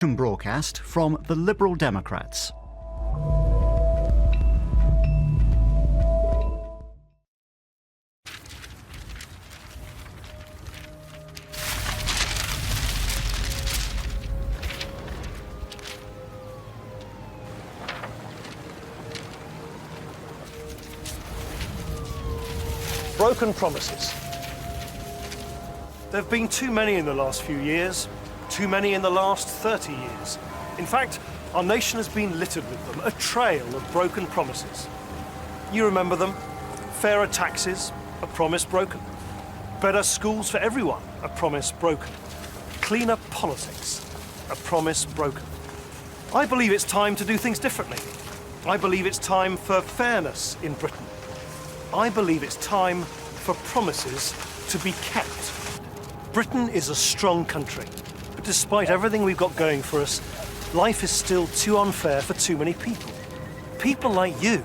Broadcast from the Liberal Democrats. Broken promises. There have been too many in the last few years, too many in the last 30 years. In fact, our nation has been littered with them, a trail of broken promises. You remember them: fairer taxes, a promise broken; better schools for everyone, a promise broken; cleaner politics, a promise broken. I believe it's time to do things differently. I believe it's time for fairness in Britain. I believe it's time for promises to be kept. Britain is a strong country, but despite everything we've got going for us, life is still too unfair for too many people. People like you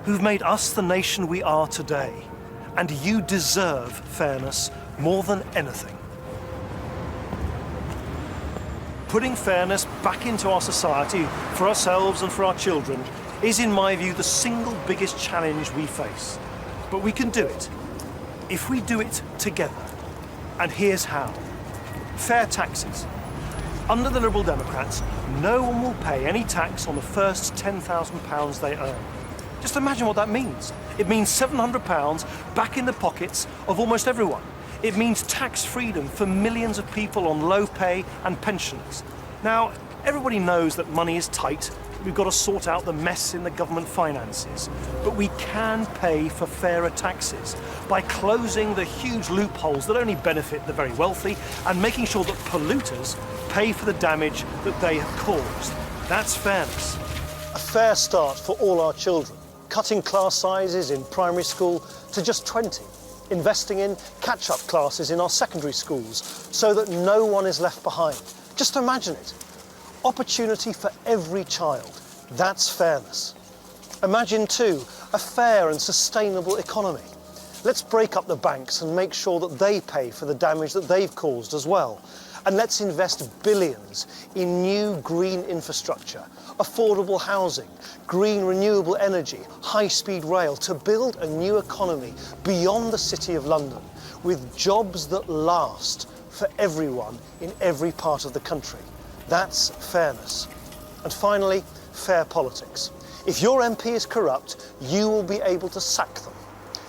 who've made us the nation we are today. And you deserve fairness more than anything. Putting fairness back into our society for ourselves and for our children is, in my view, the single biggest challenge we face. But we can do it if we do it together. And here's how. Fair taxes. Under the Liberal Democrats, no one will pay any tax on the first £10,000 they earn. Just imagine what that means. It means £700 back in the pockets of almost everyone. It means tax freedom for millions of people on low pay and pensions. Now, everybody knows that money is tight. We've got to sort out the mess in the government finances. But we can pay for fairer taxes by closing the huge loopholes that only benefit the very wealthy and making sure that polluters pay for the damage that they have caused. That's fairness. A fair start for all our children. Cutting class sizes in primary school to just 20. Investing in catch-up classes in our secondary schools so that no one is left behind. Just imagine it. Opportunity for every child. That's fairness. Imagine, too, a fair and sustainable economy. Let's break up the banks and make sure that they pay for the damage that they've caused as well. And let's invest billions in new green infrastructure, affordable housing, green renewable energy, high-speed rail, to build a new economy beyond the City of London, with jobs that last for everyone in every part of the country. That's fairness. And finally, fair politics. If your MP is corrupt, you will be able to sack them.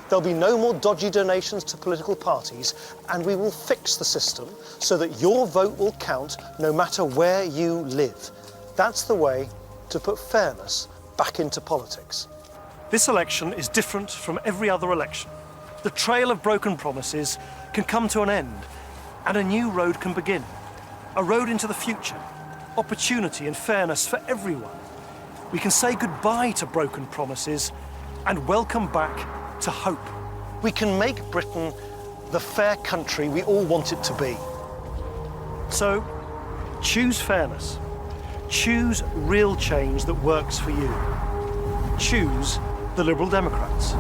There'll be no more dodgy donations to political parties, and we will fix the system so that your vote will count no matter where you live. That's the way to put fairness back into politics. This election is different from every other election. The trail of broken promises can come to an end, and a new road can begin. A road into the future, opportunity and fairness for everyone. We can say goodbye to broken promises and welcome back to hope. We can make Britain the fair country we all want it to be. So, choose fairness. Choose real change that works for you. Choose the Liberal Democrats.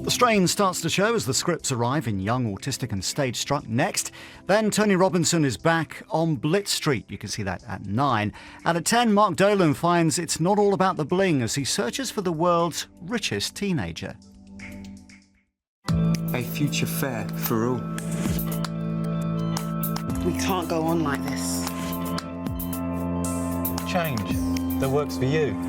The strain starts to show as the scripts arrive in Young, Autistic and Stage Struck next. Then Tony Robinson is back on Blitz Street. You can see that at 9. And at 10, Mark Dolan finds it's not all about the bling as he searches for the world's richest teenager. A future fair for all. We can't go on like this. Change that works for you.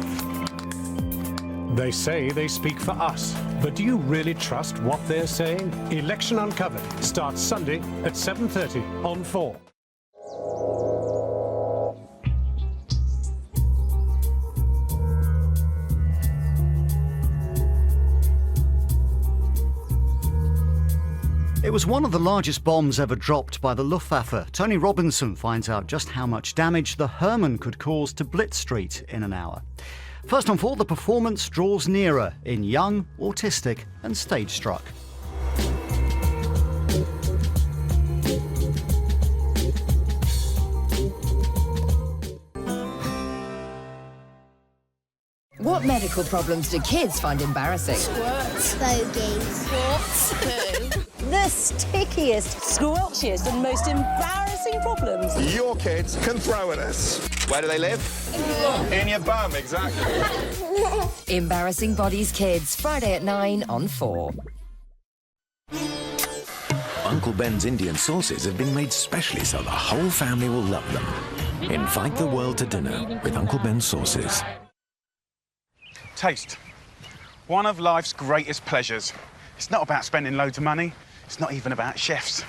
They say they speak for us, but do you really trust what they're saying? Election Uncovered starts Sunday at 7:30 on 4. It was one of the largest bombs ever dropped by the Luftwaffe. Tony Robinson finds out just how much damage the Herman could cause to Blitz Street in an hour. First on 4, the performance draws nearer in Young, Autistic and Stage Struck. What medical problems do kids find embarrassing? Bogies. The stickiest, squelchiest and most embarrassing problems. Your kids can throw at us. Where do they live? In your bum, exactly. Embarrassing Bodies Kids, Friday at 9 on 4. Uncle Ben's Indian sauces have been made specially so the whole family will love them. Invite the world to dinner with Uncle Ben's sauces. Taste. One of life's greatest pleasures. It's not about spending loads of money. It's not even about chefs.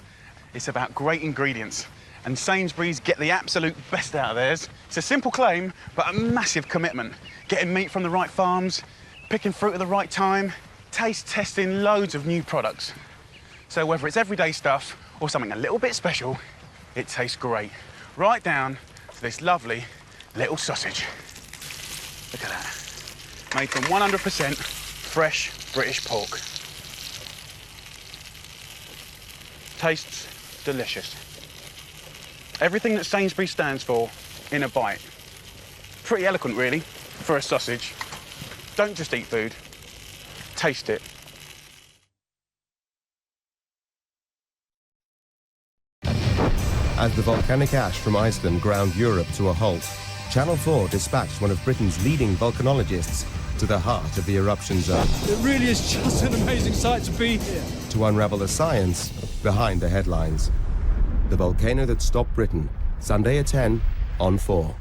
It's about great ingredients. And Sainsbury's get the absolute best out of theirs. It's a simple claim, but a massive commitment. Getting meat from the right farms, picking fruit at the right time, taste testing loads of new products. So whether it's everyday stuff or something a little bit special, it tastes great. Right down to this lovely little sausage. Look at that. Made from 100% fresh British pork. Tastes delicious. Everything that Sainsbury's stands for in a bite. Pretty eloquent, really, for a sausage. Don't just eat food, taste it. As the volcanic ash from Iceland ground Europe to a halt, Channel 4 dispatched one of Britain's leading volcanologists to the heart of the eruption zone. It really is just an amazing sight to be here. To unravel the science behind the headlines. The volcano that stopped Britain, Sunday at 10 on 4.